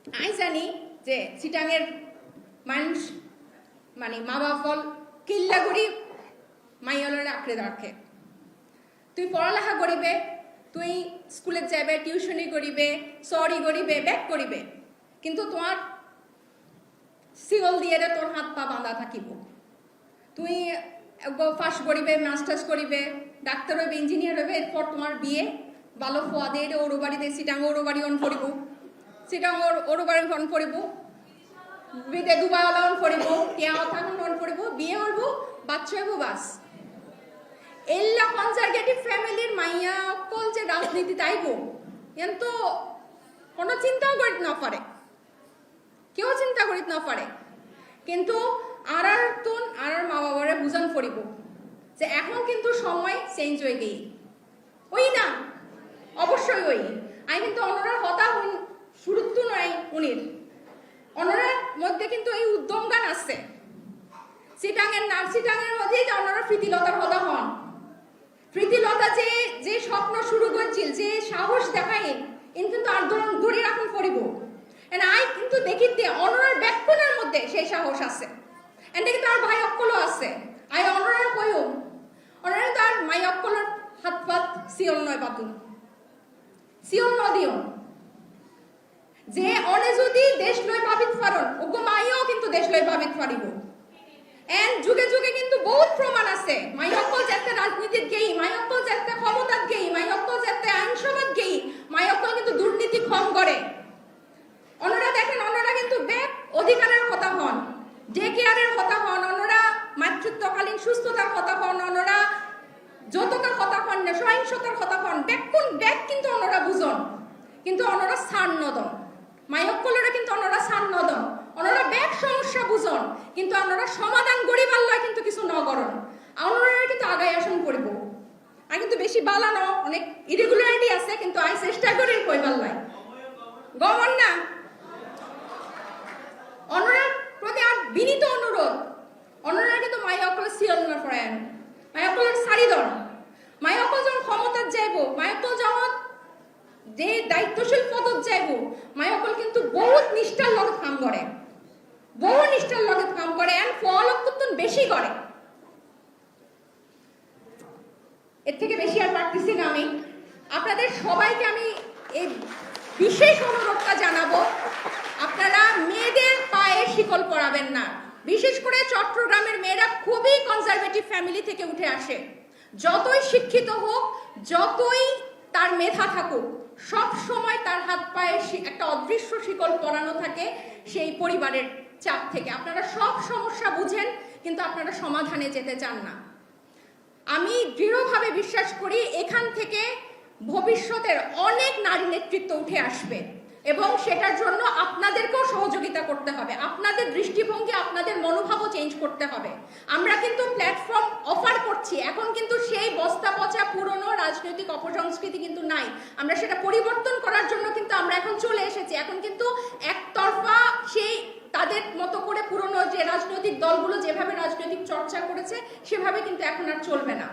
I জানি যে চিটাঙের মানুষ মানে মা বাপল কিল্লা করি মাইয়ালরে আঁকড়ে রাখে। তুই পড়ালেখা করিবে, তুই স্কুলে যাবে, টিউশনি করিবে, সরি করিবে, ব্যাক করিবে, কিন্তু তোমার সিগল দিয়ে তোর হাত পা বাঁধা থাকিব। তুই ফার্স্ট করিবে, মাস্টার্স করিবে, ডাক্তার হইবে, ইঞ্জিনিয়ার হইবে, এরপর তোমার বিয়ে ভালো ফোয়া দিয়ে ওরো বাড়িতে চিটাং ওরো বাড়ি অন করিব, চিটাং ওরো বাড়ি অন করিব, বিদে দুবাইওয়ালা অন করিব, টিয়া থাকুন অন করিব, বিয়ে হইব, বাচ্চা হইব, বাস। এল্লা কনজারভেটিভ ফ্যামিলির মাইয়া অকল যে রাজনীতি তাইব এন তো কোনো চিন্তাও করিত না পারে, কেউ চিন্তা করিত না পারে। কিন্তু আর মা বাবারে বুঝান পড়িব যে এখন কিন্তু সময় চেঞ্জ হয়ে গেই, ওই না অবশ্যই ওই। আমি কিন্তু অনরার হতা শুরুত্ব নয় উনির অনরার মধ্যে কিন্তু এই উদ্যম গান আছে। চিটাঙের মধ্যেই যে অনরা প্রীতিলতার হতা হন, প্রীতিলতা যে স্বপ্ন শুরু করছিল, যে সাহস দেখায় কিন্তু আন্দোলন ধরে রাখুন করিব। আই কিন্তু দেখিতে অনরার ব্যাকুণের মধ্যে সেই সাহস আছে, এন্ড কিন্তু আর ভাই অক্কলও আছে। আই অনরার কইও অনরা তার মাই অক্কলের হাত পাত সিওল নয় পাতুন, সিওল নদিও যে অনে যদি দেশ লয় পাবিত পারন ওগো মাইও কিন্তু দেশ লয় পাবিত পারিব। এন্ড যুগে যুগে কিন্তু বহুত প্রমাণ আছে মাইয়কল যেতে রাজনীতির গেই, মাইয়কল যেতে ক্ষমতার গেই, মাইয়কল যেতে আইনসভাত গেই, মাইয়কল কিন্তু দুর্নীতি কম করে। অন্যরা দেখেন অন্যরা কিন্তু ব্যাক অধিকারের কথা হন, ডে কেয়ারের কথা হন, অন্যরা মাতৃত্বকালীন সুস্থতার কথা হন, অন্যরা যৌতুকের কথা হন, সহিংসতার কথা হন, ব্যাক কিন্তু অন্যরা বুঝন, কিন্তু অন্যরা ছাড় নদন। মাইয়কলরা কিন্তু অন্যরা ছাড় নদন, অন্যরা ব্যাক সমস্যা বুঝন, কিন্তু অন্যরা সমাধান গরিবার লয় কিন্তু কিছু নগরণ। অন্যরা কিন্তু আগায় আসন করব। আর কিন্তু বেশি বালানো অনেক ইরেগুলারিটি আছে, কিন্তু আই চেষ্টা করি কইবার লয় গমন না। অন্যরা প্রতি আর বিনীত অনুরোধ, অন্যরা কিন্তু মাইয়কল সিওল না করেন, মাইয়কলের সারি ধর, মাইয়কল যখন ক্ষমতার যাইব, মাইয়কল যখন যে দায়িত্বশীল পদত যাইব, মাইয়কল কিন্তু বহুত নিষ্ঠার লগত কাম করে, বহু নিষ্ঠার লগত কাম করে, এন্ড ফল অত্যন্ত বেশি করে। এর থেকে বেশি আর পারতেছি না। আমি আপনাদের সবাইকে আমি এই বিশেষ অনুরোধটা জানাবো, আপনারা মেয়েদের পায়ে শিকল পরাবেন না। বিশেষ করে চট্টগ্রামের মেয়েরা খুবই কনজারভেটিভ ফ্যামিলি থেকে উঠে আসে, যতই শিক্ষিত হোক, যতই তার মেধা থাকুক, সব সময় তার হাত পায়ে একটা অদৃশ্য শিকল পরানো থাকে সেই পরিবারের চাপ থেকে। আপনারা সব সমস্যা বুঝেন, কিন্তু আপনারা সমাধানে যেতে চান না। আমি দৃঢ়ভাবে বিশ্বাস করি এখান থেকে ভবিষ্যতের অনেক নারী নেতৃত্ব উঠে আসবে, এবং সেটার জন্য আপনাদেরকেও সহযোগিতা করতে হবে, আপনাদের দৃষ্টিভঙ্গি, আপনাদের মনোভাবও চেঞ্জ করতে হবে। আমরা কিন্তু প্ল্যাটফর্ম অফার করছি, এখন কিন্তু সেই বস্তা পচা পুরনো রাজনৈতিক অপসংস্কৃতি কিন্তু নাই। আমরা সেটা পরিবর্তন করার জন্য কিন্তু আমরা এখন চলে এসেছি। এখন কিন্তু একতরফা সেই তাদের মতো করে পুরনো যে রাজনৈতিক দলগুলো যেভাবে রাজনৈতিক চর্চা করেছে সেভাবে কিন্তু এখন আর চলবে না।